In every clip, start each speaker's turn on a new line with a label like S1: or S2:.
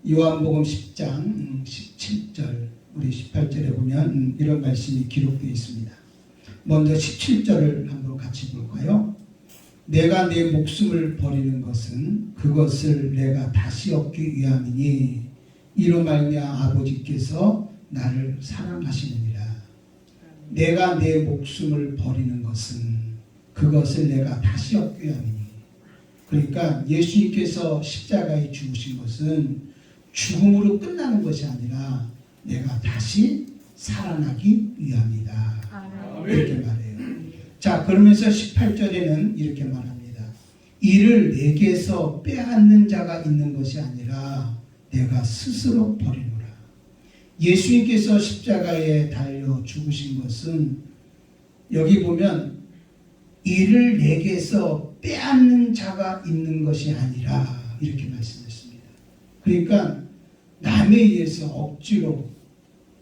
S1: 요한복음 10장 17절 우리 18절에 보면 이런 말씀이 기록되어 있습니다. 먼저 17절을 한번 같이 볼까요? 내가 내 목숨을 버리는 것은 그것을 내가 다시 얻기 위함이니 이로 말미암아 아버지께서 나를 사랑하시느니라. 내가 내 목숨을 버리는 것은 그것을 내가 다시 얻기 위함이니. 그러니까 예수님께서 십자가에 죽으신 것은 죽음으로 끝나는 것이 아니라 내가 다시 살아나기 위함이다. 이렇게 말해요. 자, 그러면서 18절에는 이렇게 말합니다. 이를 내게서 빼앗는 자가 있는 것이 아니라 내가 스스로 버리노라. 예수님께서 십자가에 달려 죽으신 것은 여기 보면 이를 내게서 빼앗는 자가 있는 것이 아니라 이렇게 말씀했습니다. 그러니까 남에 의해서 억지로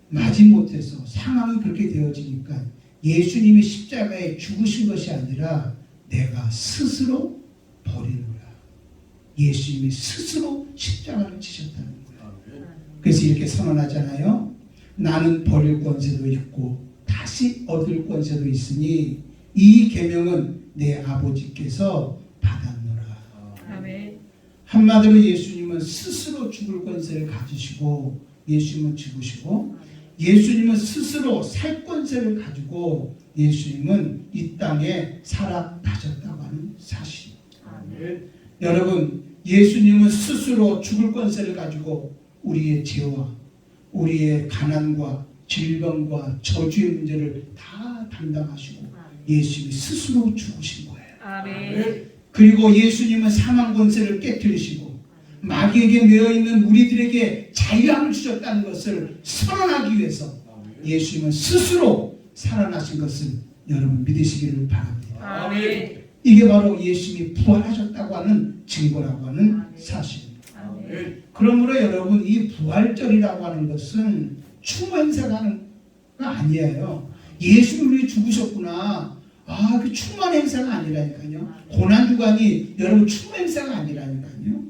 S1: 마지못해서 상황이 그렇게 되어지니까 예수님이 십자가에 죽으신 것이 아니라 내가 스스로 버리노라. 예수님이 스스로 십자가를 지셨다는 거예요. 그래서 이렇게 선언하잖아요. 나는 버릴 권세도 있고 다시 얻을 권세도 있으니 이 계명은 내 아버지께서 받았노라.
S2: 아멘.
S1: 한마디로 예수님은 스스로 죽을 권세를 가지시고 예수님은 죽으시고 예수님은 스스로 살 권세를 가지고 예수님은 이 땅에 살아나셨다고 하는 사실.
S2: 아멘.
S1: 여러분, 예수님은 스스로 죽을 권세를 가지고 우리의 죄와 우리의 가난과 질병과 저주의 문제를 다 담당하시고 예수님이 스스로 죽으신 거예요.
S2: 아멘.
S1: 그리고 예수님은 사망 권세를 깨뜨리시고 마귀에게 매어있는 우리들에게 자유함을 주셨다는 것을 선언하기 위해서 예수님은 스스로 살아나신 것을 여러분 믿으시기를 바랍니다.
S2: 아멘.
S1: 이게 바로 예수님이 부활하셨다고 하는 증거라고 하는 사실입니다.
S2: 아멘.
S1: 그러므로 여러분 이 부활절이라고 하는 것은 추모 행사가 아니에요. 예수님이 우리 죽으셨구나. 그 추모한 행사가 아니라니까요. 고난주간이 여러분 추모 행사가 아니라니까요.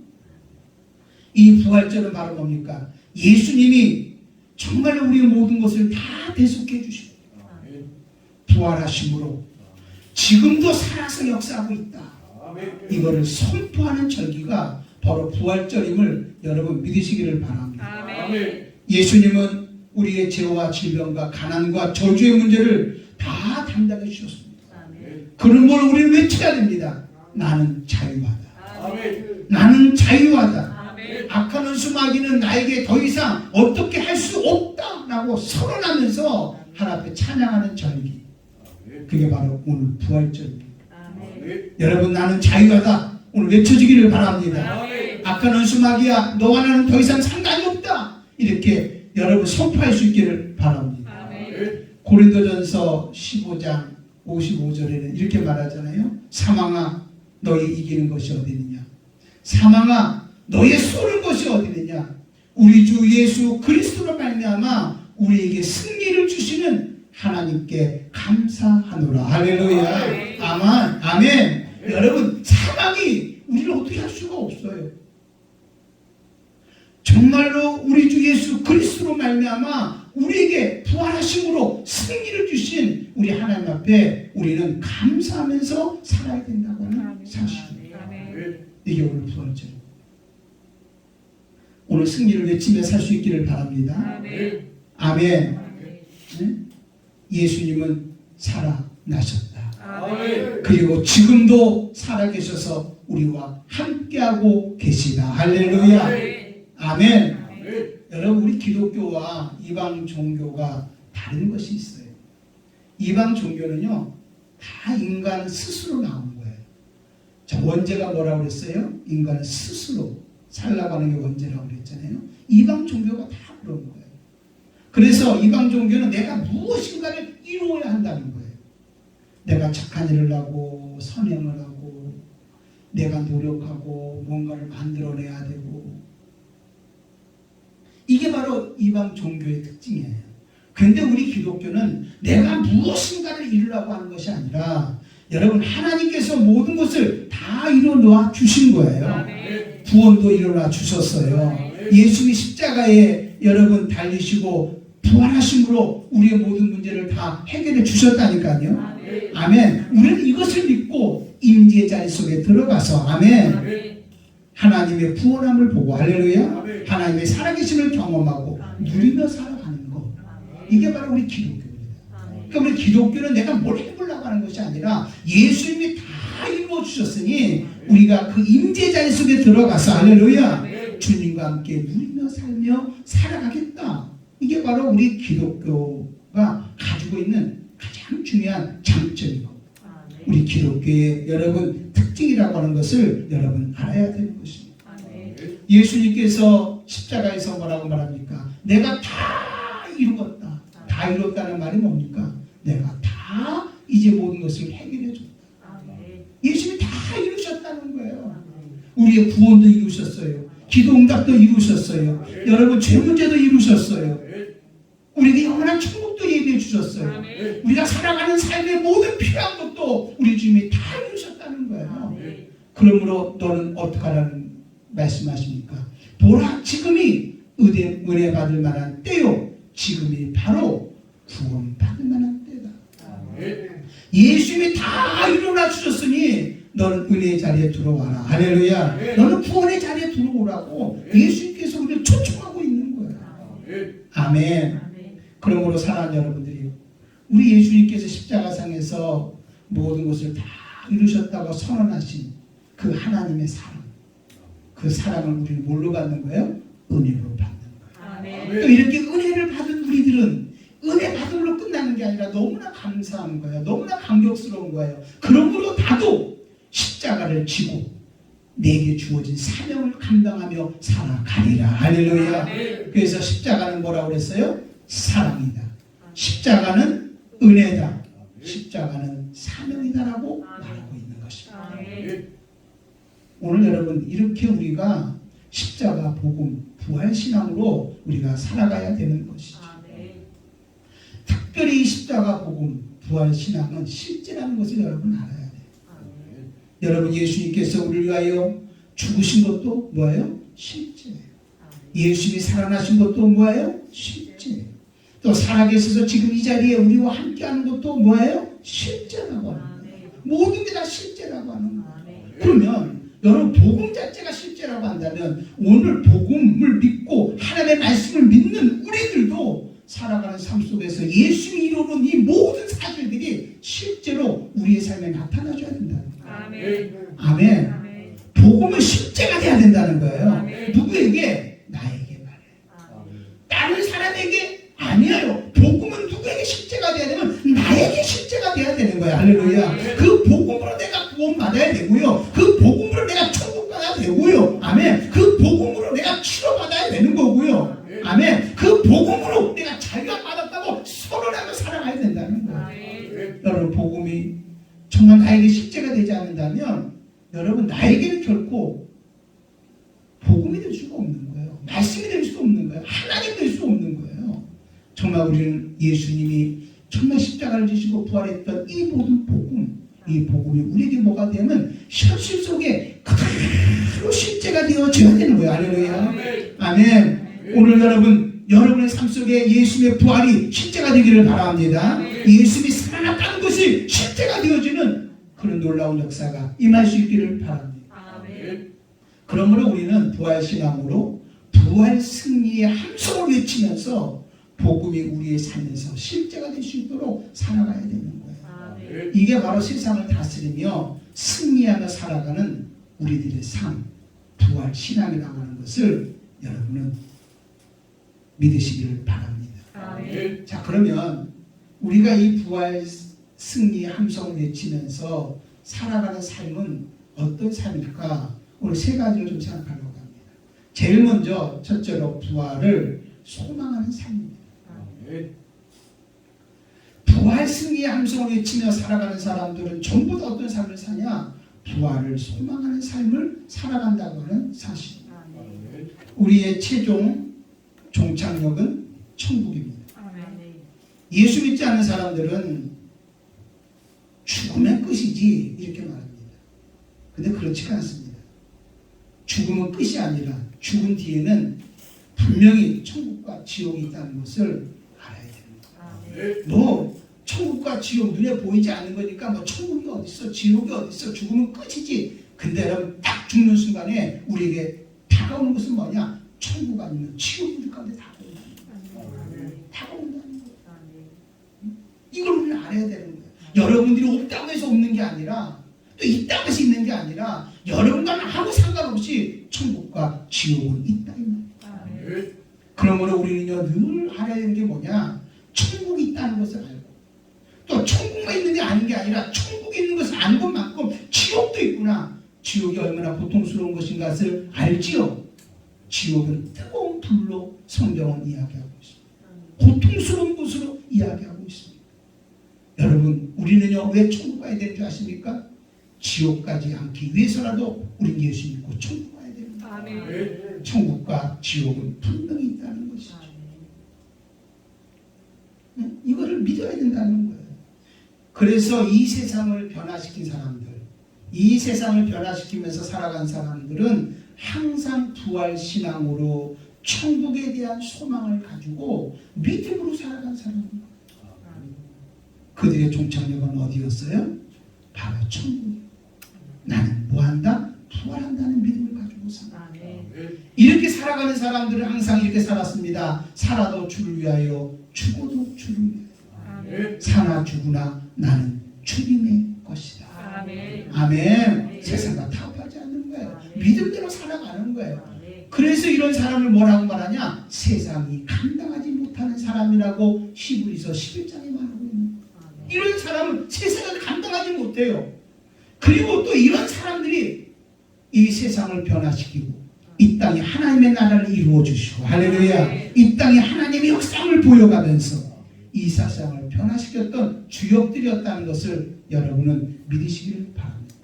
S1: 이 부활절은 바로 뭡니까? 예수님이 정말 우리의 모든 것을 다 대속해 주시고 부활하심으로 지금도 살아서 역사하고 있다. 이거를 선포하는 절기가 바로 부활절임을 여러분 믿으시기를 바랍니다.
S2: 아멘.
S1: 예수님은 우리의 죄와 질병과 가난과 저주의 문제를 다 담당해 주셨습니다. 그런 걸 우리는 외쳐야 됩니다. 나는 자유하다.
S2: 아멘.
S1: 나는 자유하다.
S2: 아멘.
S1: 악한 원수 마귀는 나에게 더 이상 어떻게 할 수 없다라고 선언하면서 하나님 앞에 찬양하는 절기. 그게 바로 오늘 부활절입니다.
S2: 아멘.
S1: 여러분 나는 자유하다. 오늘 외쳐주기를 바랍니다.
S2: 아멘.
S1: 악한 원수 마귀야 너와 나는 더 이상 상관이 없다. 이렇게 여러분 선포할 수 있기를 바랍니다.
S2: 아멘.
S1: 고린도전서 15장 55절에는 이렇게 말하잖아요. 사망아 너희 이기는 것이 어디느냐. 사망아 너의 쏘는 것이 어디느냐. 우리 주 예수 그리스도로 말미암아 우리에게 승리를 주시는 하나님께 감사하노라. 할렐루야. 아멘. 아멘. 여러분 사망이 우리를 어떻게 할 수가 없어요. 정말로 우리 주 예수 그리스도로 말미암아 우리에게 부활하심으로 승리를 주신 우리 하나님 앞에 우리는 감사하면서 살아야 된다고 하는 사실입니다. 이게 오늘 부활절. 오늘 승리를 외치며 살 수 있기를 바랍니다.
S2: 아멘.
S1: 아멘. 네? 예수님은 살아나셨다.
S2: 아멘.
S1: 그리고 지금도 살아계셔서 우리와 함께하고 계시다. 할렐루야. 아멘. 여러분 우리 기독교와 이방 종교가 다른 것이 있어요. 이방 종교는요 다 인간 스스로 나온 거예요. 자, 원죄가 뭐라고 그랬어요? 인간은 스스로 살라고 하는 게 원죄라고 그랬잖아요. 이방 종교가 다 그런 거예요. 그래서 이방 종교는 내가 무엇인가를 이루어야 한다는 거예요. 내가 착한 일을 하고 선행을 하고 내가 노력하고 뭔가를 만들어내야 되고 이게 바로 이방 종교의 특징이에요. 그런데 우리 기독교는 내가 무엇인가를 이루려고 하는 것이 아니라 여러분 하나님께서 모든 것을 다 이루어 놓아 주신 거예요.
S2: 아멘.
S1: 구원도 일어나 주셨어요. 예수님이 십자가에 여러분 달리시고 부활하심으로 우리의 모든 문제를 다 해결해 주셨다니까요. 아멘. 우리는 이것을 믿고 임재의 자리 속에 들어가서 아멘. 하나님의 구원함을 보고 할렐루야. 하나님의 살아계심을 경험하고 누리며 살아가는 것. 이게 바로 우리 기독교입니다. 그러니까 우리 기독교는 내가 뭘 해보려고 하는 것이 아니라 예수님이 다 이루어 주셨으니 우리가 그 임재 자리 속에 들어가서 할렐루야. 주님과 함께 누리며 살며 살아가겠다. 이게 바로 우리 기독교가 가지고 있는 가장 중요한 장점이고 우리 기독교의 여러분 특징이라고 하는 것을 여러분 알아야 되는 것입니다. 예수님께서 십자가에서 뭐라고 말합니까? 내가 다 이루었다. 다 이뤘다는 말이 뭡니까? 내가 다 이제 모든 것을 해결해 줬다. 예수님이 다 이루셨다는 거예요. 우리의 구원도 이루셨어요. 기도 응답도 이루셨어요. 여러분 죄 문제도 이루셨어요. 우리에게 영원한 천국도 예비해 주셨어요. 우리가 살아가는 삶의 모든 필요한 것도 우리 주님이 다 이루셨다는 거예요. 그러므로 너는 어떻게 하라는 말씀하십니까? 보라, 지금이 은혜 받을 만한 때요. 지금이 바로 구원 받을 만한 때다. 예수님이 다 일어나 주셨으니 너는 은혜의 자리에 들어와라. 할렐루야. 너는 구원의 자리에 들어오라고 예수님께서 우리를 초청하고 있는 거예요. 아멘. 그러므로 사랑하는 여러분들이 우리 예수님께서 십자가상에서 모든 것을 다 이루셨다고 선언하신 그 하나님의 사랑, 그 사랑을 우리는 뭘로 받는 거예요? 은혜로 받는 거예요. 또 이렇게 은혜를 받은 우리들은 은혜 받음으로 끝나는 게 아니라 너무나 감사한 거예요. 너무나 감격스러운 거예요. 그러므로 나도 십자가를 지고 내게 주어진 사명을 감당하며 살아가리라. 할렐루야. 그래서 십자가는 뭐라고 그랬어요? 사랑이다. 십자가는 은혜다. 십자가는 사명이다라고 말하고 있는 것입니다. 오늘 여러분 이렇게 우리가 십자가 복음 부활 신앙으로 우리가 살아가야 되는 것이죠. 특별히 이 십자가 복음 부활 신앙은 실제라는 것을 여러분 알아야 돼요. 여러분 예수님께서 우리를 위하여 죽으신 것도 뭐예요? 실제예요. 예수님이 살아나신 것도 뭐예요? 실제예요. 또 살아계셔서 지금 이 자리에 우리와 함께하는 것도 뭐예요? 실제라고 하는 거예요. 모든 게 다 실제라고 하는 거예요. 그러면 여러분 복음 자체가 실제라고 한다면 오늘 복음을 믿고 하나님의 말씀을 믿는 우리들도 살아가는 삶 속에서 예수님이 이루는 이 모든 사실들이 실제로 우리의 삶에 나타나줘야 된다는 거예요. 아멘. 복음은 실제가 돼야 된다는 거예요. 누구에게? 나에게 말해요. 다른 사람에게 아니에요. 복음은 누구에게 실제가 돼야 되면 나에게 실제가 돼야 되는 거야. 할렐루야. 그 복음으로 내가 구원 받아야 되고요. 그 복음으로 내가 천국 가야 되고요. 아멘. 그 복음으로 내가 치료 받아야 되는 거고요. 아멘. 그 복음으로 내가 자유가 받았다고 선언하며 살아가야 된다는 거예요. 여러분 복음이 정말 나에게 실제가 되지 않는다면 여러분 나에게는 결코 복음이 될 수가 없는 거예요. 말씀이 될 수 없는 거예요. 하나님 될 수 없는 거예요. 정말 우리는 예수님이 정말 십자가를 지시고 부활했던 이 모든 복음, 이 복음이 우리에게 뭐가 되면 현실 속에 그대로 실제가 되어져야 되는 거예요. 할렐루야. 아멘. 오늘 여러분의 삶 속에 예수님의 부활이 실제가 되기를 바랍니다. 예수님이 살아났다는 것이 실제가 되어지는 그런 놀라운 역사가 임할 수 있기를 바랍니다. 그러므로 우리는 부활신앙으로 부활 승리의 함성을 외치면서 복음이 우리의 삶에서 실제가 될 수 있도록 살아가야 되는 거예요. 이게 바로 세상을 다스리며 승리하며 살아가는 우리들의 삶, 부활 신앙이라고 하는 것을 여러분은 믿으시기를 바랍니다. 자, 그러면 우리가 이 부활 승리의 함성을 외치면서 살아가는 삶은 어떤 삶일까? 오늘 세 가지를 좀 생각하려고 합니다. 제일 먼저 첫째로 부활을 소망하는 삶입니다. 부활 승리의 함성을 외치며 살아가는 사람들은 전부 다 어떤 삶을 사냐? 부활을 소망하는 삶을 살아간다고 하는 사실입니다. 우리의 최종 종착역은 천국입니다. 예수 믿지 않는 사람들은 죽으면 끝이지 이렇게 말합니다. 근데 그렇지가 않습니다. 죽음은 끝이 아니라 죽은 뒤에는 분명히 천국과 지옥이 있다는 것을 알아야 됩니다. 뭐 천국과 지옥 눈에 보이지 않는 거니까 뭐 천국이 어디 있어, 지옥이 어디 있어, 죽으면 끝이지. 근데 여러분 딱 죽는 순간에 우리에게 다가오는 것은 뭐냐? 천국 아니면 지옥 우리 가운데 다가온다는 거예요. 이걸 우리는 알아야 되는 거예요. 여러분들이 없다고 해서 없는 게 아니라 또 있다고 해서 있는 게 아니라 여러분과 아무 상관없이 천국과 지옥은 있다 이 말이에요. 그러므로 우리는요 늘 알아야 되는 게 뭐냐? 천국이 있다는 것을 알고 또 천국만 있는 게 아닌 게 아니라 천국에 있는 것을 아는 것만큼 지옥도 있구나. 지옥이 얼마나 고통스러운 것인가를 알지요. 지옥은 뜨거운 불로 성경은 이야기하고 있습니다. 고통스러운 곳으로 이야기하고 있습니다. 여러분 우리는요 왜 천국 가야 되는 줄 아십니까? 지옥 가지 않기 위해서라도 우린 예수 믿고 천국 가야 됩니다. 천국과 지옥은 분명히 있다는 것이죠. 이거를 믿어야 된다는 거예요. 그래서 이 세상을 변화시킨 사람들, 이 세상을 변화시키면서 살아간 사람들은 항상 부활신앙으로 천국에 대한 소망을 가지고 믿음으로 살아간 사람입니다. 그들의 종착역은 어디였어요? 바로 천국이에요. 나는 뭐한다? 부활한다는 믿음을 가지고 산다. 이렇게 살아가는 사람들은 항상 이렇게 살았습니다. 살아도 주를 위하여 죽어도 주를 위하여 사나 죽으나 나는 주님의 것이다. 아멘. 세상과 타협하지 않는 거예요. 믿음대로 살아가는 거예요. 그래서 이런 사람을 뭐라고 말하냐? 세상이 감당하지 못하는 사람이라고 히브리서 11장에 말하고 있는 거예요. 이런 사람은 세상을 감당하지 못해요. 그리고 또 이런 사람들이 이 세상을 변화시키고 이 땅에 하나님의 나라를 이루어 주시고 할렐루야. 이 땅에 하나님의 역사를 보여가면서 이 세상을 변화시켰던 주역들이었다는 것을 여러분은 믿으시기를 바랍니다.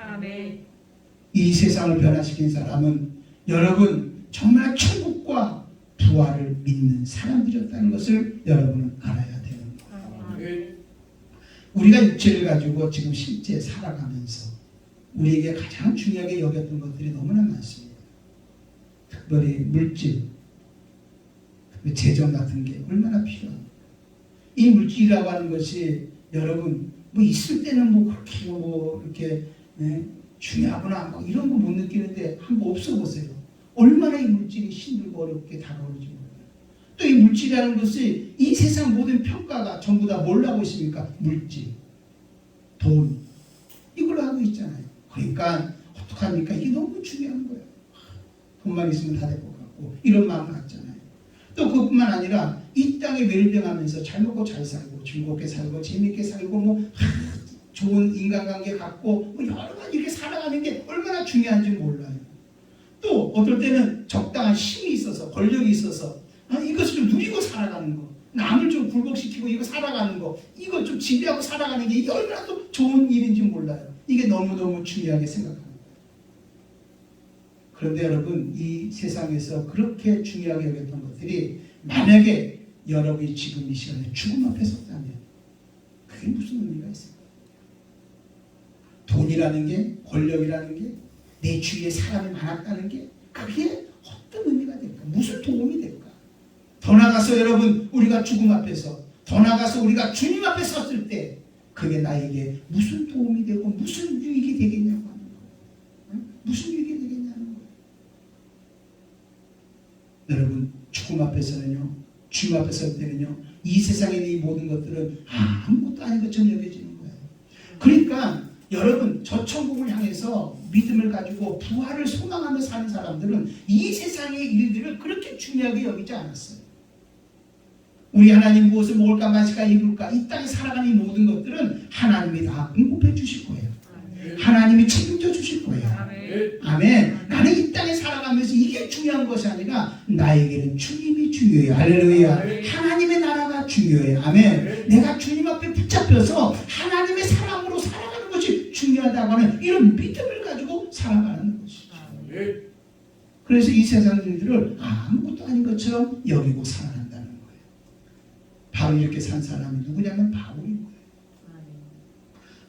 S1: 이 세상을 변화시킨 사람은 여러분 정말 천국과 부활을 믿는 사람들이었다는 것을 여러분은 알아야 되는 거예요. 우리가 육체를 가지고 지금 실제 살아가면서 우리에게 가장 중요하게 여겼던 것들이 너무나 많습니다. 특별히 물질, 재정 같은 게 얼마나 필요합니다. 이 물질이라고 하는 것이 여러분 뭐 있을 때는 뭐 그렇게 뭐 이렇게 중요하구나 막 이런 거 못 느끼는데 한번 없어 보세요. 얼마나 이 물질이 힘들고 어렵게 다가오는지 몰라요. 또 이 물질이라는 것이 이 세상 모든 평가가 전부 다 뭘라고 있습니까? 물질, 돈 이걸로 하고 있잖아요. 그러니까 어떡합니까? 이게 너무 중요한 거예요. 돈만 있으면 다 될 것 같고 이런 마음 갖잖아요. 또 그뿐만 아니라 이 땅에 웰빙하면서 잘 먹고 잘 살고 즐겁게 살고 재밌게 살고 뭐 좋은 인간관계 갖고 뭐 여러 가지 이렇게 살아가는 게 얼마나 중요한지 몰라요. 또 어떨 때는 적당한 힘이 있어서 권력이 있어서 이것을 좀 누리고 살아가는 거, 남을 좀 굴복시키고 이거 살아가는 거, 이거 좀 지배하고 살아가는 게 이게 얼마나 또 좋은 일인지 몰라요. 이게 너무너무 중요하게 생각합니다. 그런데 여러분 이 세상에서 그렇게 중요하게 여겼던 것들이 만약에 여러분이 지금 이 시간에 죽음 앞에 섰다면 그게 무슨 의미가 있을까요? 돈이라는 게, 권력이라는 게, 내 주위에 사람이 많았다는 게 그게 어떤 의미가 될까? 무슨 도움이 될까? 더 나아가서 여러분 우리가 죽음 앞에서 더 나아가서 우리가 주님 앞에 섰을 때 그게 나에게 무슨 도움이 되고 무슨 유익이 되겠냐고 하는 거예요. 무슨 유익이 되겠냐는 거예요. 여러분 죽음 앞에서는요, 주님 앞에 설 때는요, 이 세상에 있는 이 모든 것들은 아무것도 아닌 것처럼 여겨지는 거예요. 그러니까 여러분 저 천국을 향해서 믿음을 가지고 부활을 소망하며 사는 사람들은 이 세상의 일들을 그렇게 중요하게 여기지 않았어요. 우리 하나님 무엇을 먹을까 마실까 입을까 이 땅에 살아가는 이 모든 것들은 하나님이 다 공급해 주실 거예요. 하나님이 책임져 주실 거예요. 아멘. 나는 이 땅에 살아가면서 이게 중요한 것이 아니라 나에게는 주님이 중요해요. 할렐루야. 하나님의 나라가 중요해요. 아멘. 내가 주님 앞에 붙잡혀서 하나님의 사랑으로 살아가는 것이 중요하다고 하는 이런 믿음을 가지고 살아가는 것이죠. 그래서 이 세상 일들을 아무것도 아닌 것처럼 여기고 살아간다는 거예요. 바로 이렇게 산 사람이 누구냐면 바울인 거예요.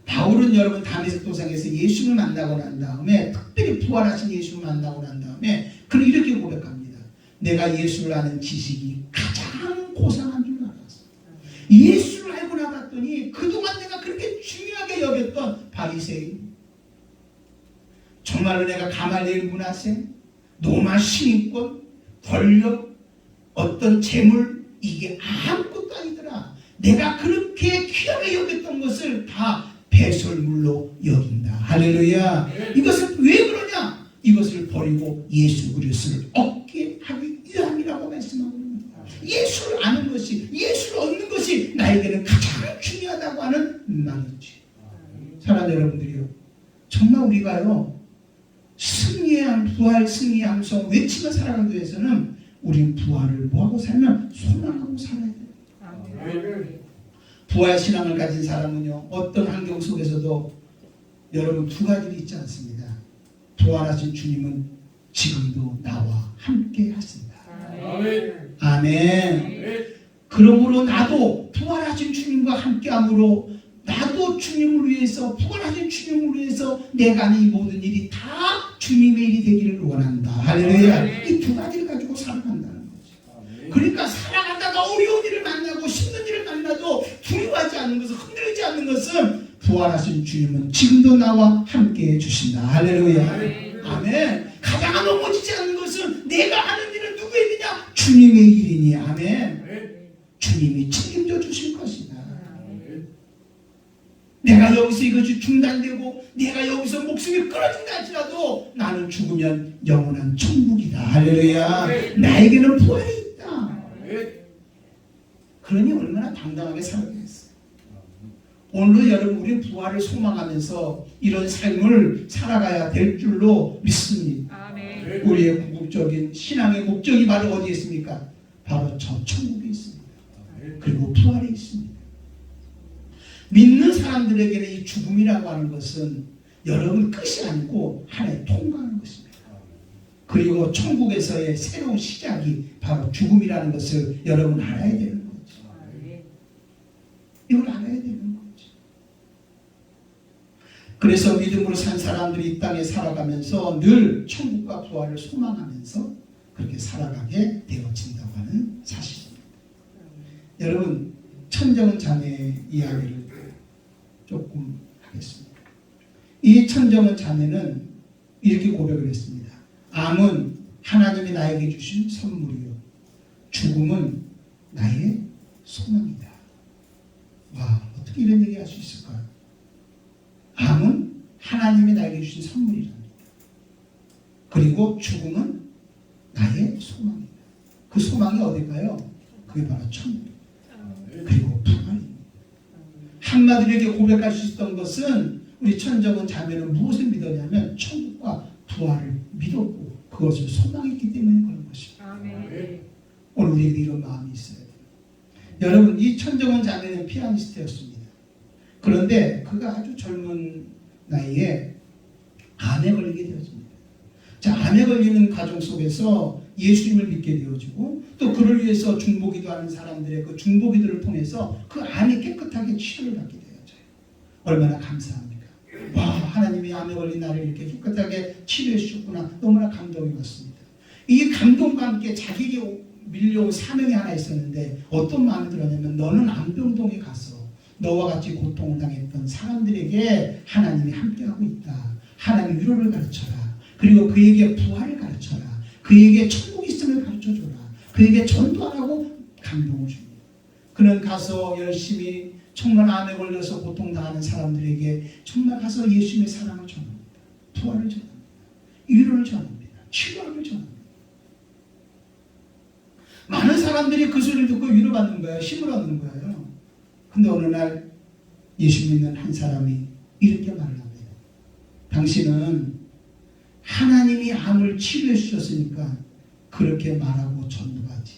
S1: 바울은 여러분 다메섹 도상에서 예수를 만나고 난 다음에 특별히 부활하신 예수를 만나고 난 다음에 그는 이렇게 고백합니다. 내가 예수를 아는 지식이 가장 고상한 줄 알았어. 예수를 알고 나봤더니 그동안 내가 그렇게 중요하게 여겼던 바리새인, 정말로 내가 가말리엘 문화생, 로마 시민권, 권력, 어떤 재물, 이게 아무것도 아니더라. 내가 그렇게 귀하게 여겼던 것을 다 배설물로 여긴다. 할렐루야. 이것을 왜 그러냐? 이것을 버리고 예수 그리스도를 얻게 하기 위함이라고 말씀하고 있습니다. 예수를 아는 것이, 예수를 얻는 것이 나에게는 가장 중요하다고 하는 말이지. 사랑하는 여러분들이요, 정말 우리가요 승리의 부활, 승리의 함성 외치며 살아가기 위해서는 우린 부활을 뭐하고 살면 소망하고 살아야 돼요. 부활 신앙을 가진 사람은요 어떤 환경 속에서도 여러분 두 가지가 있지 않습니다. 부활하신 주님은 지금도 나와 함께 하신다.
S2: 아멘.
S1: 아멘. 그러므로 나도 부활하신 주님과 함께함으로 나도 주님을 위해서, 부활하신 주님을 위해서 내가 하는 이 모든 일이 다 주님의 일이 되기를 원한다. 할렐루야. 이 두 가지를 가지고 살아간다는 거죠. 그러니까 살아가다가 어려운 일을 만나고 힘든 일을 만나도 두려워하지 않는 것은, 흔들리지 않는 것은 부활하신 주님은 지금도 나와 함께 해주신다. 할렐루야. 아멘. 가다가 넘어지지 않는 것은 내가 하는 일은 누구의 일이냐? 주님의 일이니. 아멘. 주님이 책임져 주실 것이다. 내가 여기서 이것이 중단되고 내가 여기서 목숨이 끊어진다 할지라도 나는 죽으면 영원한 천국이다. 할렐루야. 나에게는 부활이 있다. 그러니 얼마나 당당하게 살아야겠어요. 오늘도 여러분 우리 부활을 소망하면서 이런 삶을 살아가야 될 줄로 믿습니다. 우리의 궁극적인 신앙의 목적이 바로 어디에 있습니까? 바로 저 천국에 있습니다. 그리고 부활에 있습니다. 믿는 사람들에게는 이 죽음이라고 하는 것은 여러분 끝이 아니고 하나의 통과하는 것입니다. 그리고 천국에서의 새로운 시작이 바로 죽음이라는 것을 여러분 알아야 되는 거죠. 이걸 알아야 되는 거죠. 그래서 믿음으로 산 사람들이 이 땅에 살아가면서 늘 천국과 부활을 소망하면서 그렇게 살아가게 되어진다고 하는 사실입니다. 여러분, 천정은 자매의 이야기를 조금 하겠습니다. 이 천정은 자매는 이렇게 고백을 했습니다. 암은 하나님이 나에게 주신 선물이요, 죽음은 나의 소망이다. 와, 어떻게 이런 얘기 할 수 있을까요? 암은 하나님이 나에게 주신 선물이랍니다. 그리고 죽음은 나의 소망이다. 그 소망이 어딜까요? 그게 바로 천국입니다. 그리고 부활입니다. 한마디로 이렇게 고백할 수 있었던 것은 우리 천정은 자매는 무엇을 믿었냐면 천국과 부활을 믿었고 그것을 소망했기 때문에 그런 것입니다. 오늘 우리에게 이런 마음이 있어야 돼요. 여러분, 이 천정은 자매는 피아니스트였습니다. 그런데 그가 아주 젊은 나이에 암에 걸리게 되었습니다. 자, 암에 걸리는 과정 속에서 예수님을 믿게 되어지고 또 그를 위해서 중보기도 하는 사람들의 그 중보기도를 통해서 그 암이 깨끗하게 치료를 받게 되어져요. 얼마나 감사합니까? 와, 하나님이 암에 걸린 나를 이렇게 깨끗하게 치료해 주셨구나. 너무나 감동이 받습니다. 이 감동과 함께 자기에게 밀려온 사명이 하나 있었는데 어떤 마음이 들었냐면 너는 암병동에 가서 너와 같이 고통을 당했던 사람들에게 하나님이 함께하고 있다. 하나님 위로를 가르쳐라. 그리고 그에게 부활을 가르쳐라. 그에게 천국이 있음을 가르쳐줘라. 그에게 전도하라고 감동을 줍니다. 그는 가서 열심히 정말 암에 걸려서 고통당하는 사람들에게 정말 가서 예수님의 사랑을 전합니다. 부활을 전합니다. 위로를 전합니다. 치료함을 전합니다. 많은 사람들이 그 소리를 듣고 위로받는 거예요. 힘을 얻는 거예요. 근데 어느 날 예수 믿는 한 사람이 이렇게 말을 합니다. 당신은 하나님이 암을 치료해 주셨으니까 그렇게 말하고 전도하지.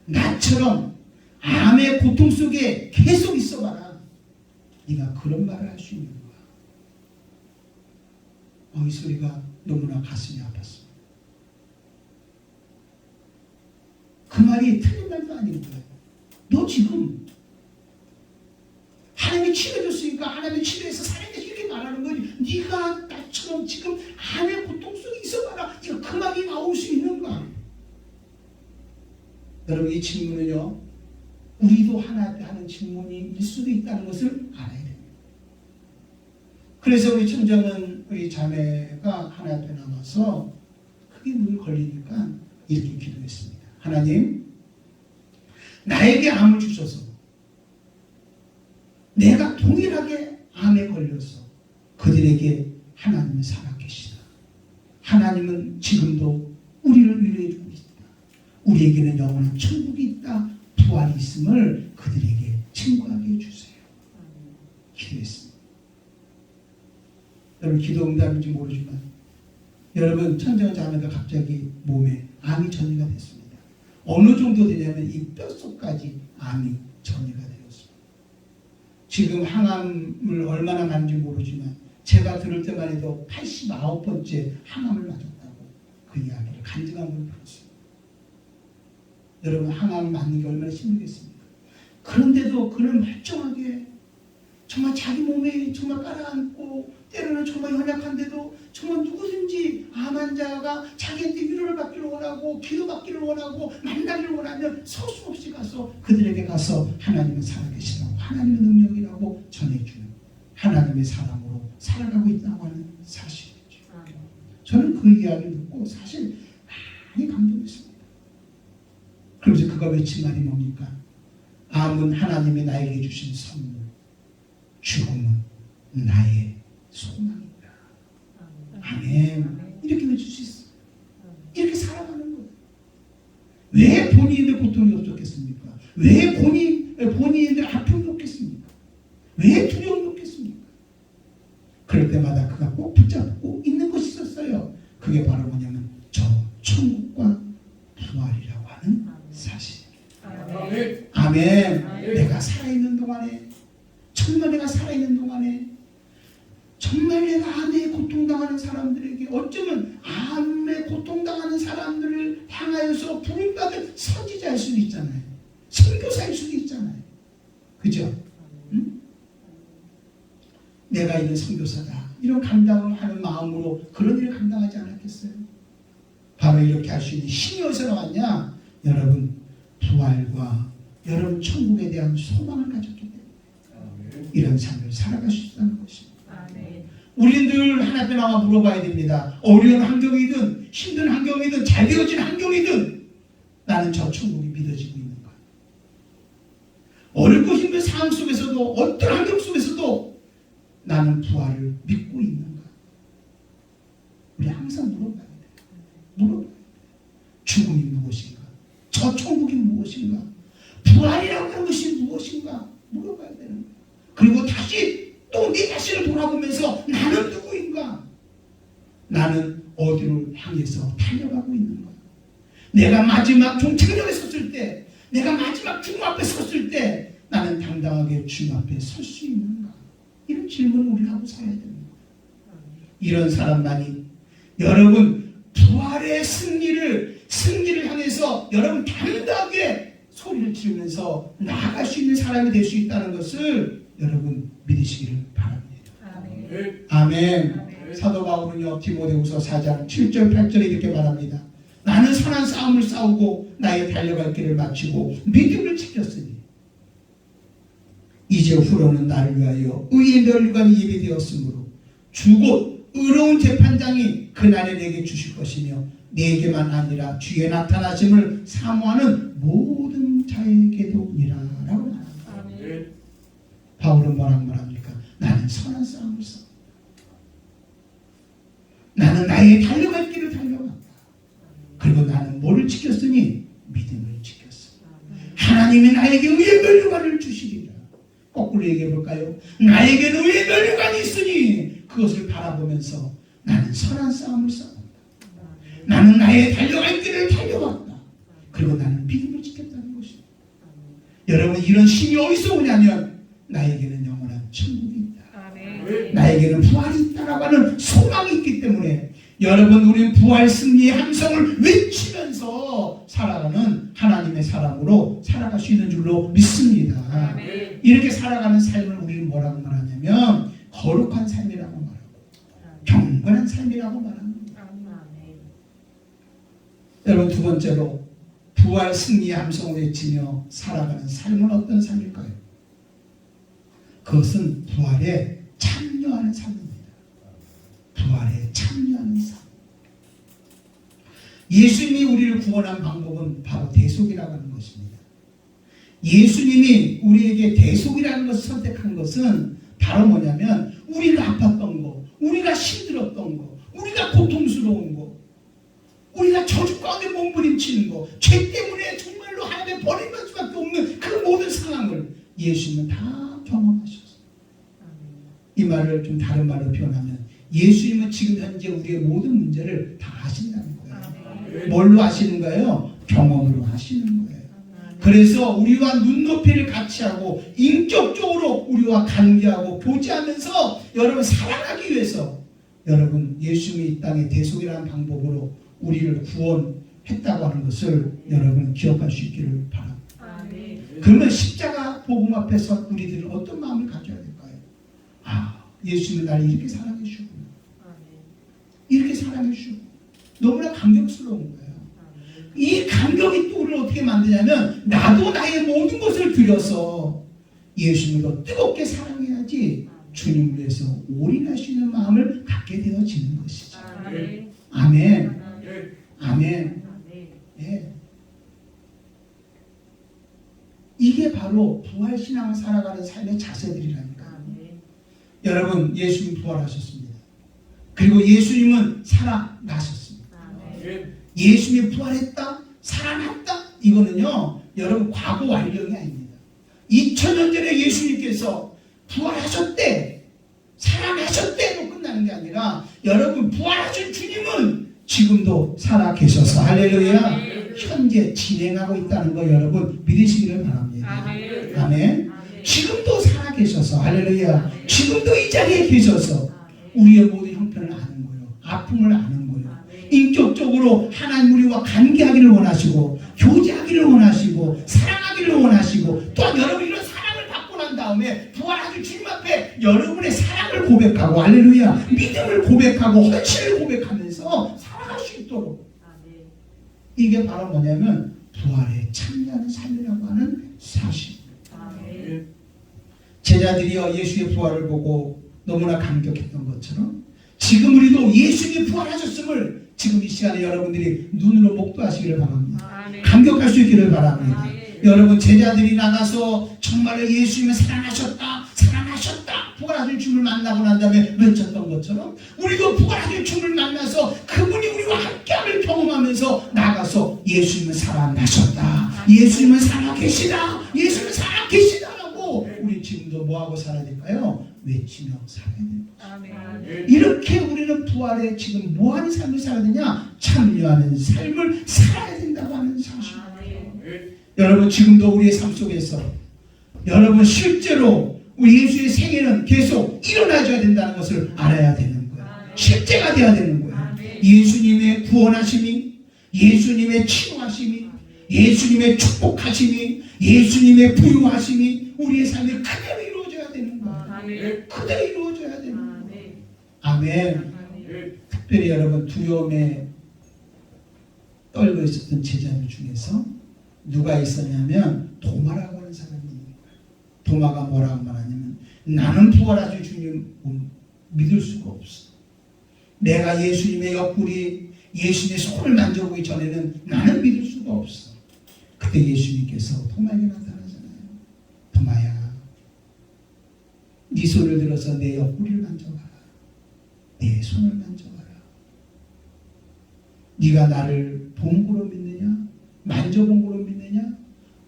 S1: 나처럼 암의 고통 속에 계속 있어봐라. 네가 그런 말을 할 수 있는 거야. 이 소리가 너무나 가슴이 아팠습니다. 그 말이 틀린 말도 아닌 거예요. 너 지금 하나님이 치료해줬으니까 하나님이 치료해서 살아계시 이렇게 말하는 거지. 네가 나처럼 지금 암의 고통 속에 있어봐라. 네가 그 말이 나올 수 있는가? 여러분 이 질문은요, 우리도 하나님께 하는 질문일 수도 있다는 것을 알아야 됩니다. 그래서 우리 청정은 우리 자매가 하나님 앞에 나와서 크게 눈이 걸리니까 이렇게 기도했습니다. 하나님, 나에게 암을 주셔서 내가 동일하게 암에 걸려서 그들에게 하나님은 살아계시다. 하나님은 지금도 우리를 위로해 주고 있다. 우리에게는 영원한 천국이 있다. 부활이 있음을 그들에게 증거하게 해주세요. 기도했습니다. 여러분 기도 응답인지 모르지만 여러분 천정 자매가 갑자기 몸에 암이 전이가 됐습니다. 어느 정도 되냐면 이 뼛속까지 암이 전이가 되었습니다. 지금 항암을 얼마나 많은지 모르지만 제가 들을 때만 해도 89번째 항암을 맞았다고 그 이야기를 간증함을 들었습니다. 여러분 항암 맞는 게 얼마나 힘들겠습니까? 그런데도 그는 멀쩡하게 정말 자기 몸에 정말 깔아앉고 때로는 정말 연약한데도 정말 누구든지 암 환자가 자기한테 위로를 받기를 원하고 기도받기를 원하고 만나기를 원하면 서슴없이 가서 그들에게 가서 하나님은 살아계시다고 하나님의 능력이라고 전해주는 하나님의 사람으로 살아가고 있다고 하는 사실이죠. 저는 그 이야기를 듣고 사실 많이 감동했습니다. 그러면서 그가 외친 말이 뭡니까? 암은 하나님이 나에게 주신 선물, 죽음은 나의 소망이다. 아멘. 이렇게 외칠 수 있어요. 이렇게 살아가는 거예요. 왜 본인의 고통이 없었겠습니까? 왜 본인의 아픔이 없겠습니까? 왜 두려움이 없겠습니까? 그럴 때마다 그가 꼭 붙잡고 있는 것이 있었어요. 그게 바로 뭐냐면 저 천국과 부활이라고 하는 사실입니다. 아멘. 내가 살아있는 동안에 정말 내가 살아있는 동안에 정말 내가 암에 고통당하는 사람들에게 어쩌면 암에 고통당하는 사람들을 향하여서 부름받을 선지자일 수도 있잖아요. 선교사일 수도 있잖아요. 그죠? 응? 내가 이런 선교사다. 이런 감당을 하는 마음으로 그런 일을 감당하지 않았겠어요? 바로 이렇게 할 수 있는 힘이 어디서 나왔냐? 여러분 부활과 여러분 천국에 대한 소망을 가졌기 때문에 이런 삶을 살아갈 수 있다는 것입니다. 우리는 늘 하나님 앞에 나와 물어봐야 됩니다. 어려운 환경이든 힘든 환경이든 잘 되어진 환경이든 나는 저 천국이 믿어지고 있는가? 어렵고 힘든 상황 속에서도 어떤 환경 속에서도 나는 부활을 믿고 있는가? 우리 항상 물어봐야 돼요. 물어봐야 돼요. 죽음이 무엇인가? 저 천국이 무엇인가? 부활이라고 하는 것이 무엇인가? 물어봐야 되는 거예요. 그리고 다시 또 네 자신을 돌아보면서 나는 누구인가? 나는 어디를 향해서 달려가고 있는가? 내가 마지막 종착역에 섰을 때, 내가 마지막 죽음 앞에 섰을 때 나는 당당하게 주님 앞에 설 수 있는가? 이런 질문을 우리가 하고 살아야 됩니다. 이런 사람만이 여러분 부활의 승리를 향해서 여러분 당당하게 소리를 지르면서 나아갈 수 있는 사람이 될 수 있다는 것을 여러분 믿으시기를 바랍니다. 아멘. 사도 바울은요 디모데후서 4장 7절 8절에 이렇게 말합니다. 나는 선한 싸움을 싸우고 나의 달려갈 길을 마치고 믿음을 지켰으니 이제 후로는 나를 위하여 의의 멸관이 예비되었으므로 주곧 의로운 재판장이 그날에 내게 주실 것이며 내게만 아니라 주의 나타나심을 사모하는 모든 자에게도니라 라고 말합니다. 바울은 뭐라고 말합니까? 나는 선한 싸움을 싸워. 나는 나의 달려갈 길을 달려갔다. 그리고 나는 뭐를 지켰으니? 믿음을 지켰어. 하나님이 나에게 의의 멸류관을 주시리라. 거꾸로 얘기해 볼까요? 나에게는 의의 멸류관이 있으니 그것을 바라보면서 나는 선한 싸움을 싸웠다. 나는 나의 달려갈 길을 달려갔다. 그리고 나는 믿음을 지켰다는 것입니다. 여러분 이런 힘이 어디서 오냐면 나에게는 영원한 천국이 있다. 나에게는 부활이 있다라고 하는 소망이 있기 때문에 여러분 우리는 부활 승리의 함성을 외치면서 살아가는 하나님의 사람으로 살아갈 수 있는 줄로 믿습니다. 이렇게 살아가는 삶을 우리는 뭐라고 말하냐면 거룩한 삶이라고 말하고 경건한 삶이라고 말합니다. 여러분 두 번째로 부활 승리의 함성을 외치며 살아가는 삶은 어떤 삶일까요? 그것은 부활에 참여하는 삶입니다. 부활에 참여하는 삶. 예수님이 우리를 구원한 방법은 바로 대속이라고 하는 것입니다. 예수님이 우리에게 대속이라는 것을 선택한 것은 바로 뭐냐면 우리가 아팠던 거, 우리가 힘들었던 거, 우리가 고통스러운 거, 우리가 저주 가운데 몸부림치는 거, 죄 때문에 정말로 하나님의 버림받을 수밖에 없는 그 모든 상황을 예수님은 다 경험하셨어요. 이 말을 좀 다른 말로 표현하면 예수님은 지금 현재 우리의 모든 문제를 다 아신다는 거예요. 뭘로 아시는 거예요? 경험으로 하시는 거예요. 그래서 우리와 눈높이를 같이 하고 인격적으로 우리와 관계하고 교제하면서 여러분 사랑하기 위해서 여러분 예수님이 이 땅에 대속이라는 방법으로 우리를 구원했다고 하는 것을 여러분 기억할 수 있기를 바랍니다. 그러면 십자가 복음 앞에서 우리들은 어떤 마음을 가져야 될까요? 예수님은 나를 이렇게 사랑해 주셨구나. 이렇게 사랑해 주셨고 너무나 감격스러운 거예요. 이 감격이 또 우리를 어떻게 만드냐면 나도 나의 모든 것을 들여서 예수님을 더 뜨겁게 사랑해야지 주님을 위해서 올인할 수 있는 마음을 갖게 되어지는 것이죠. 아멘. 아멘. 예. 이게 바로 부활신앙을 살아가는 삶의 자세들이라니까. 여러분 예수님 부활하셨습니다. 그리고 예수님은 살아나셨습니다. 예수님이 부활했다, 살아났다. 이거는요 여러분 과거 완령이 아닙니다. 2000년 전에 예수님께서 부활하셨대, 살아나셨대로 끝나는 게 아니라 여러분 부활하신 주님은 지금도 살아계셔서 할렐루야 현재 진행하고 있다는 거 여러분 믿으시기를 바랍니다. 아멘. 지금도 살아계셔서 할렐루야 지금도 이 자리에 계셔서 우리의 모든 형편을 아는 거예요. 아픔을 아는 거예요. 인격적으로 하나님 우리와 관계하기를 원하시고 교제하기를 원하시고 사랑하기를 원하시고 또한 여러분 이런 사랑을 받고 난 다음에 부활하신 주님 앞에 여러분의 사랑을 고백하고 할렐루야 믿음을 고백하고 헌신을 고백하면서 살아갈 수 있도록 이게 바로 뭐냐면 부활에 참여하는 삶이라고 하는 사실입니다. 제자들이여 예수의 부활을 보고 너무나 감격했던 것처럼 지금 우리도 예수님이 부활하셨음을 지금 이 시간에 여러분들이 눈으로 목도하시기를 바랍니다. 감격할 수 있기를 바랍니다. 여러분 제자들이 나가서 정말로 예수님이 살아나셨다 부활하신 주님을 만나고 난 다음에 외쳤던 것처럼 우리도 부활하신 주님을 만나서 그분이 우리와 함께함을 경험하면서 나가서 예수님은 살아나셨다, 예수님은 살아계시다, 예수님은 살아계시다라고 우리 지금도 뭐하고 살아야 될까요? 외치며 살아야 됩니다. 이렇게 우리는 부활에 지금 뭐하는 삶을 살아야 되냐? 참여하는 삶을 살아야 된다고 하는 사실입니다. 여러분 지금도 우리의 삶 속에서 여러분 실제로 우리 예수의 생애는 계속 일어나줘야 된다는 것을 알아야 되는 거예요. 실제가 돼야 되는 거예요. 예수님의 구원하심이, 예수님의 치유하심이, 예수님의 축복하심이, 예수님의 부유하심이 우리의 삶에 그대로 이루어져야 되는 거예요. 그대로 이루어져야 되는 거예요. 아멘. 특별히 여러분 두려움에 떨고 있었던 제자들 중에서 누가 있었냐면 도마라고 하는 사람이 있는 거예요. 도마가 뭐라고 말하냐면 나는 부활하신 주님 믿을 수가 없어. 내가 예수님의 옆구리 예수님의 손을 만져보기 전에는 나는 믿을 수가 없어. 그때 예수님께서 도마에게 나타나잖아요. 도마야 네 손을 들어서 내 옆구리를 만져봐라. 내 손을 만져봐라. 네가 나를 본 거로 믿느냐? 만져본 거로 믿느냐?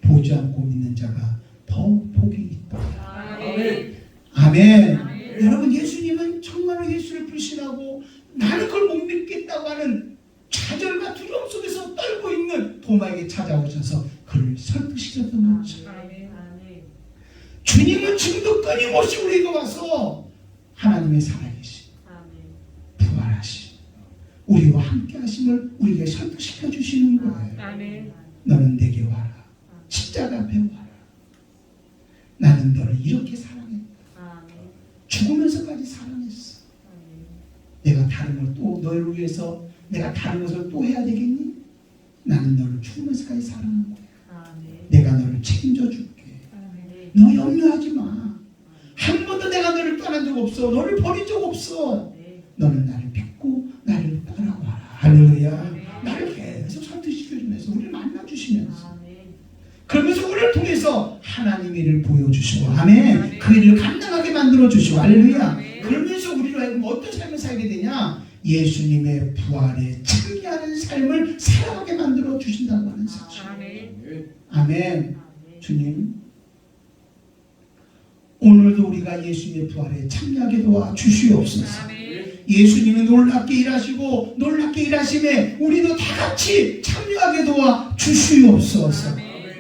S1: 보지 않고 믿는 자가 더 복이 있다. 아멘. 여러분 예수님은 정말로 예수를 불신하고 나는 그걸 못 믿겠다고 하는 좌절과 두려움 속에서 떨고 있는 도마에게 찾아오셔서 그를 설득시켰던 거죠. 주님은 지금도 끊임없이 우리에게 와서 하나님의 살아계신 부활하신 우리와 함께 하심을 우리에게 설득시켜 주시는 거예요. 너는 내게 와라. 십자가 앞에 와라. 나는 너를 이렇게 사랑했다. 죽으면서까지 사랑했어. 내가 다른 걸 또 너를 위해서 내가 다른 것을 또 해야 되겠니? 나는 너를 죽으면서까지 사랑하는 거야.
S3: 아멘.
S1: 내가 너를 책임져 줄게.
S3: 아멘.
S1: 너 염려하지 마. 한 번도 내가 너를 떠난 적 없어. 너를 버린 적 없어.
S3: 네.
S1: 너는 나를 믿고 나를 따라와라. 할렐루야.
S3: 아멘.
S1: 나를 계속 설득시켜주면서 우리를 만나주시면서
S3: 아멘.
S1: 그러면서 우리를 통해서 하나님의 일을 보여주시고 아멘. 그 일을 감당하게 만들어주시고 할렐루야. 그러면서 우리로 하여금 어떤 삶을 살게 되냐, 예수님의 부활에 참여하는 삶을 살아가게 만들어 주신다고 하는 사실.
S3: 아멘.
S1: 아멘. 주님, 오늘도 우리가 예수님의 부활에 참여하게 도와 주시옵소서.
S3: 아멘.
S1: 예수님이 놀랍게 일하시고 놀랍게 일하심에 우리도 다 같이 참여하게 도와 주시옵소서.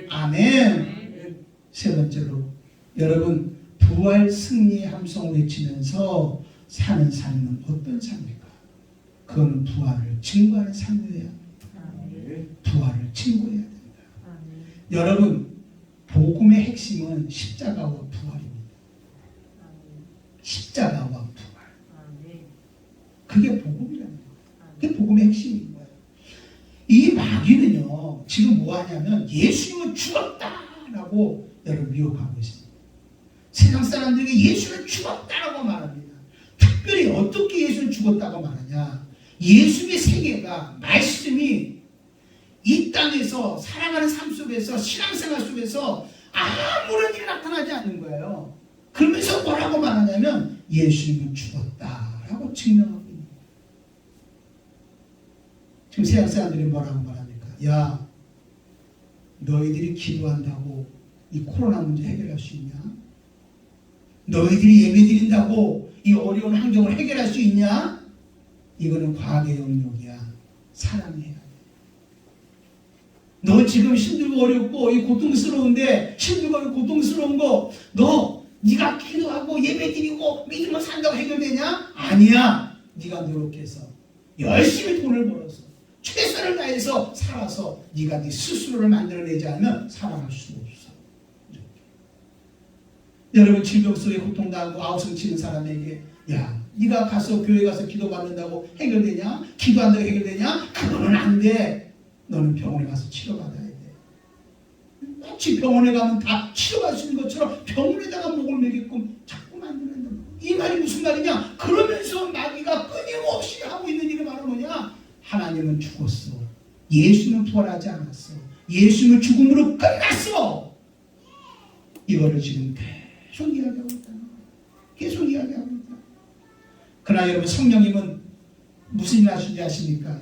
S1: 아멘. 세 번째로, 여러분, 부활 승리의 함성을 외치면서 사는 삶은 어떤 삶입니까? 그건 부활을 증거하는 삶이어야 합니다. 부활을 증거해야 됩니다.
S3: 아멘.
S1: 여러분, 복음의 핵심은 십자가와 부활입니다. 십자가와 부활.
S3: 아멘.
S1: 그게 복음이라는 거예요. 그게 복음의 핵심인 거예요. 이 마귀는요, 지금 뭐 하냐면 예수님은 죽었다라고 여러분 미혹하고 있습니다. 세상 사람들에게 예수는 죽었다라고 말합니다. 특별히 어떻게 예수는 죽었다고 말하냐? 예수의 세계가, 말씀이 이 땅에서 살아가는 삶 속에서, 신앙생활 속에서 아무런 일이 나타나지 않는 거예요. 그러면서 뭐라고 말하냐면 예수님은 죽었다라고 증명하고 있는 거예요. 지금 세상 사람들이 뭐라고 말합니까? 야, 너희들이 기도한다고 이 코로나 문제 해결할 수 있냐? 너희들이 예배드린다고 이 어려운 환경을 해결할 수 있냐? 이거는 과학의 영역이야. 사랑해야 돼. 너 지금 힘들고 어렵고 이 고통스러운데, 힘들고 고통스러운 거 네가 기도하고 예배드리고 믿음으로 산다고 해결되냐? 아니야. 네가 노력해서 열심히 돈을 벌어서 최선을 다해서 살아서 네가 네 스스로를 만들어내지 않으면 살아갈 수 없어. 여러분, 질병 속에 고통당하고 아우성 치는 사람에게 야, 네가 가서 교회 가서 기도받는다고 해결되냐? 기도한다고 해결되냐? 그거는 안 돼. 너는 병원에 가서 치료받아야 돼. 마치 병원에 가면 다 치료받을 수 있는 것처럼 병원에다가 목을 매게끔 자꾸 만드는다. 이 말이 무슨 말이냐? 그러면서 마귀가 끊임없이 하고 있는 일이 바로 뭐냐? 하나님은 죽었어. 예수는 부활하지 않았어. 예수는 죽음으로 끝났어. 이거를 지금 계속 이야기하고 있다. 계속 이야기하고 있다. 그러나 여러분, 성령님은 무슨 일 하시는지 아십니까?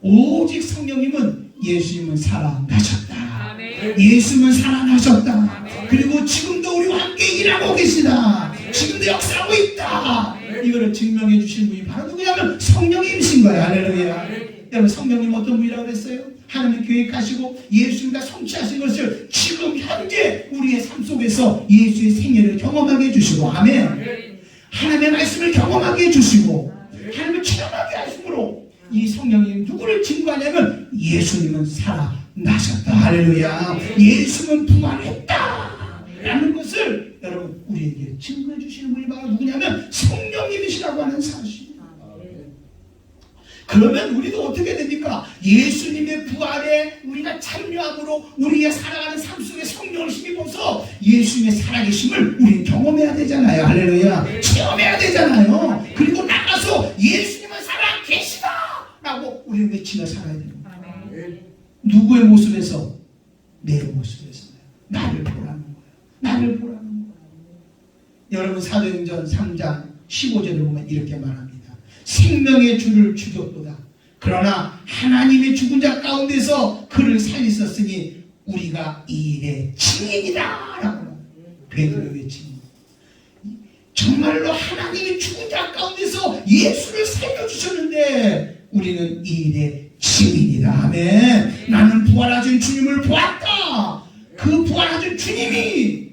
S1: 오직 성령님은 예수님은 살아나셨다.
S3: 아멘.
S1: 예수님은 살아나셨다.
S3: 아멘.
S1: 그리고 지금도 우리와 함께 일하고 계시다.
S3: 아멘.
S1: 지금도 역사하고 있다.
S3: 아멘.
S1: 이거를 증명해 주신 분이 바로 누구냐면 성령님이신 거예요. 할렐루야.
S3: 아멘.
S1: 여러분, 성령님 어떤 분이라고 그랬어요? 하나님 계획하시고 예수님과 성취하신 것을 지금 현재 우리의 삶 속에서 예수의 생애를 경험하게 해주시고, 아멘. 하나님의 말씀을 경험하게 해주시고 하나님을 체험하게 하심으로 이 성령님 누구를 증거하냐면 예수님은 살아나셨다. 할렐루야. 예수는 부활했다 라는 것을 여러분 우리에게 증거해 주시는 분이 바로 누구냐면 성령님이시라고 하는 사실. 그러면 우리도 어떻게 됩니까? 예수님의 부활에 우리가 참여함으로 우리가 살아가는 삶 속에 성령을 힘입어서 예수님의 살아계심을 우리는 경험해야 되잖아요. 할렐루야. 체험해야 되잖아요. 그리고 나가서 예수님은 살아계시다 라고 우리는 외치며 살아야 됩니다. 누구의 모습에서? 내 모습에서. 나를 보라는 거예요. 나를 보라는 거예요. 여러분, 사도행전 3장 15절을 보면 이렇게 말합니다. 생명의 주를 죽였도다. 그러나 하나님의 죽은 자 가운데서 그를 살리셨으니 우리가 이 일의 증인이다 라고 베드로의 증인. 정말로 하나님의 죽은 자 가운데서 예수를 살려주셨는데 우리는 이 일의 증인이다. 아멘. 나는 부활하신 주님을 보았다. 그 부활하신 주님이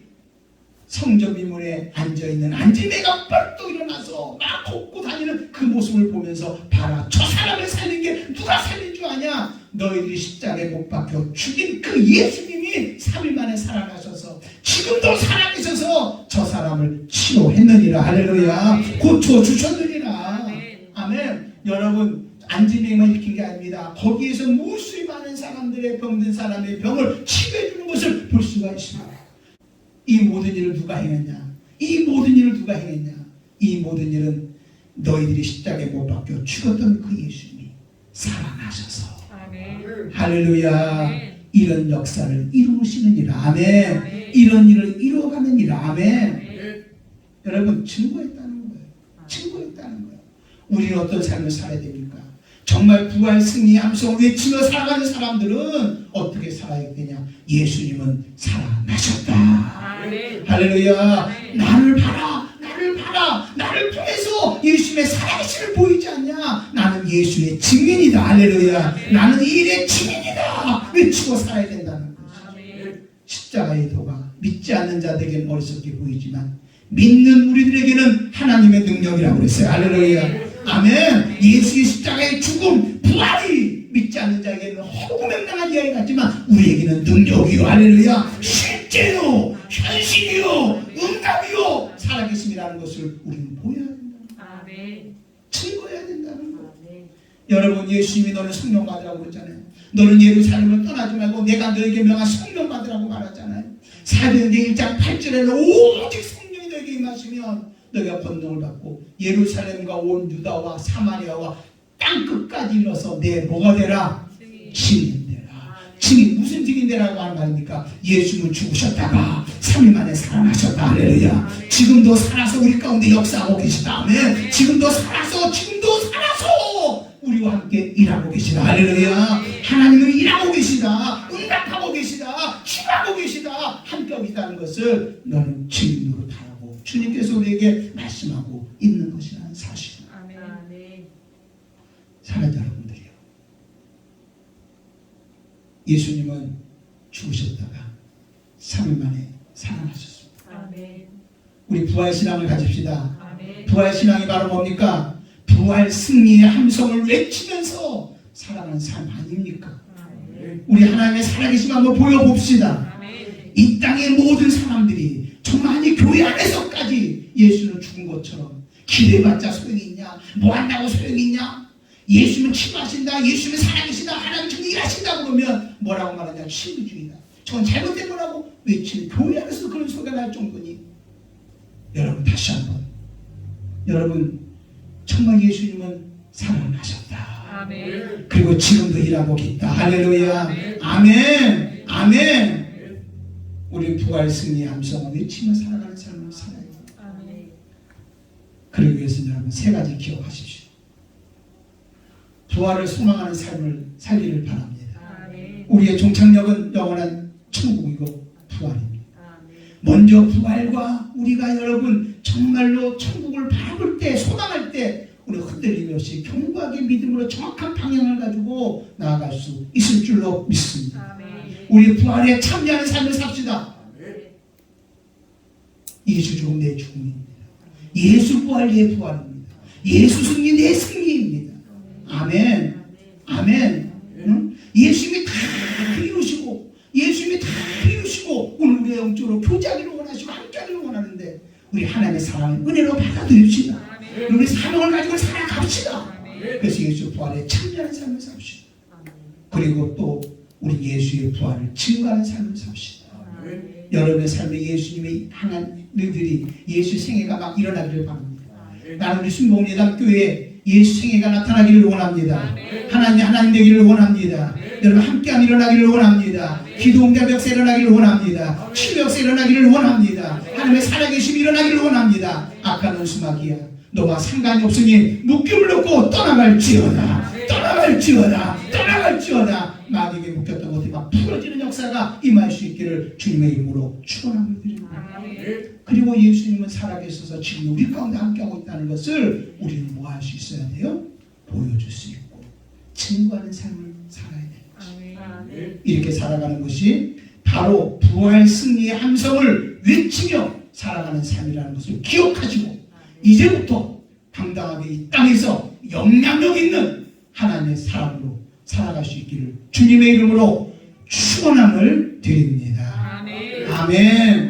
S1: 성전 미문에 앉아있는 안지매가 벌떡 일어나서 막 걷고 다니는 그 모습을 보면서 봐라, 저 사람을 살린 게 누가 살린 줄 아냐? 너희들이 십자가에 못 박혀 죽인 그 예수님이 3일 만에 살아나셔서 지금도 살아계셔서 저 사람을 치료했느니라. 할렐루야. 고쳐주셨느니라. 아멘. 여러분, 안진행만 일으킨 게 아닙니다. 거기에서 무수히 많은 사람들의 병든 사람의 병을 치료해주는 것을 볼 수가 있습니다. 이 모든 일을 누가 행했냐? 이 모든 일을 누가 행했냐? 이 모든 일은 너희들이 십자가에 못 박혀 죽었던 그 예수님이 살아나셔서
S3: 아멘.
S1: 할렐루야.
S3: 아멘.
S1: 이런 역사를 이루시느니라. 아멘.
S3: 아멘.
S1: 이런 일을 이루어가느니라. 아멘.
S3: 아멘.
S1: 여러분 증거했다는 거예요. 증거했다는 거예요. 우리는 어떤 삶을 살아야 됩니까? 정말 부활 승리 함성을 외치며 살아가는 사람들은 어떻게 살아야 되냐? 예수님은 살아나셨다.
S3: 아멘.
S1: 할렐루야.
S3: 아멘.
S1: 나를 봐라. 나를 봐라. 나를 통해서 예수님의 살아계심을 보이지 않냐? 나는 예수의 증인이다. 할렐루야.
S3: 아멘.
S1: 나는 이 일의 증인이다. 외치고 살아야 된다는 거죠.
S3: 아멘.
S1: 십자가의 도가 믿지 않는 자들에게는 어리석게 보이지만 믿는 우리들에게는 하나님의 능력이라고 그랬어요. 할렐루야. 아멘. 예수의 십자가의 죽음, 부활이 믿지 않는 자에게는 허구맹랑한 이야기 같지만 우리에게는 능력이요. 할렐루야. 실제요. 현실이요. 응답이요. 살아계심이라는 것을 우리는 보여야 된다.
S3: 아멘.
S1: 증거해야 된다는 거.
S3: 아멘.
S1: 여러분, 예수님이 너는 성령 받으라고 그랬잖아요. 너는 예루살렘을 떠나지 말고 내가 너에게 명한 성령 받으라고 말하잖아요. 사도행전 1장 8절에는 오직 성령이 너에게 임하시면 너희가 권능을 받고 예루살렘과 온 유다와 사마리아와 땅끝까지 이뤄서 내 뭐가 되라? 증인 되라. 증인, 무슨 증인 되라고 하는 말입니까? 예수는 죽으셨다가 3일 만에 살아나셨다. 할렐루야. 지금도 살아서 우리 가운데 역사하고 계시다. 아멘. 지금도 살아서 우리와 함께 일하고 계시다. 할렐루야. 하나님은 일하고 계시다. 응답하고 계시다. 치유하고 계시다. 함께하고 있다는 것을 너는 증인으로 달하고 주님께서 우리에게 말씀하고 있는 것이라는 사실.
S3: 아멘.
S1: 사랑하는 여러분들이요. 예수님은 죽으셨다가 3일 만에 살아나셨습니다.
S3: 아멘.
S1: 우리 부활신앙을 가집시다.
S3: 아멘.
S1: 부활신앙이 바로 뭡니까? 부활 승리의 함성을 외치면서 살아가는 삶 아닙니까?
S3: 아멘.
S1: 우리 하나님의 살아계심 한번 보여봅시다.
S3: 아멘.
S1: 이 땅의 모든 사람들이 정말 이 교회 안에서까지 예수는 죽은 것처럼 기대해봤자 소용이 있냐? 뭐 한다고 소용이 있냐? 예수는 치료하신다. 예수는 살아계신다. 하나님 정말 일하신다 그러면 뭐라고 말하냐? 신비주의다. 저건 잘못된 거라고 외치는 교회 안에서 그런 소리가 날 정도니 여러분 다시 한번 여러분 정말 예수님은 살아나셨다.
S3: 아멘.
S1: 그리고 지금도 일하고 있다. 할렐루야.
S3: 아멘.
S1: 아멘. 아멘. 우리 부활 승리의 함성을 외치며 살아가는 삶을 살아야 돼요.
S3: 아멘.
S1: 그러기 위해서 여러분 세 가지 기억하십시오. 부활을 소망하는 삶을 살기를 바랍니다.
S3: 아멘.
S1: 우리의 종착역은 영원한 천국이고 부활입니다.
S3: 아멘.
S1: 먼저 부활과 우리가 여러분 정말로 천국을 바라볼 때 소망할 때 우리 흔들림 없이 견고하게 믿음으로 정확한 방향을 가지고 나아갈 수 있을 줄로 믿습니다.
S3: 아멘.
S1: 우리 부활에 참여하는 삶을 삽시다. 예수 죽음 내 죽음입니다. 예수 부활 내 부활입니다. 예수 승리 내 승리입니다. 아멘. 아멘. 응? 예수님이 다 이루시고 예수님이 다 이루시고 오늘 우리의 영적으로 교제하기를 원하시고 함께하기를 원하는데 우리 하나님의 사랑을 은혜로 받아들입시다. 우리 사명을 가지고 살아갑시다. 그래서 예수 부활에 참여하는 삶을 삽시다. 그리고 또 우리 예수의 부활을 증거하는 삶을 삽시다. 여러분의 삶에 예수님의 향한 일들이 예수 생애가 막 일어나기를 바랍니다. 나는 우리 순복음예당 교회에 예수 생애가 나타나기를 원합니다. 하나님 되기를 원합니다. 여러분 함께함 일어나기를 원합니다. 기도 응답 역사 일어나기를 원합니다. 치유 역사 일어나기를 원합니다. 하나님의 살아계심이 일어나기를 원합니다. 아까는 수마귀야 너와 상관이 없으니 묶임을 놓고 떠나갈지어다. 마귀에게 묶였던 것들이 막 풀어지는 역사가 임할 수 있기를 주님의 이름으로 축원하며 드립니다. 그리고 예수님은 살아계셔서 지금 우리 가운데 함께하고 있다는 것을 우리는 뭐 할 수 있어야 돼요? 보여줄 수 있고 증거하는 삶을 살아야 되는 것입니다. 이렇게 살아가는 것이 바로 부활 승리의 함성을 외치며 살아가는 삶이라는 것을 기억하시고 이제부터 당당하게 이 땅에서 영향력 있는 하나님의 사람으로 살아갈 수 있기를 주님의 이름으로 축원함을 드립니다. 아멘.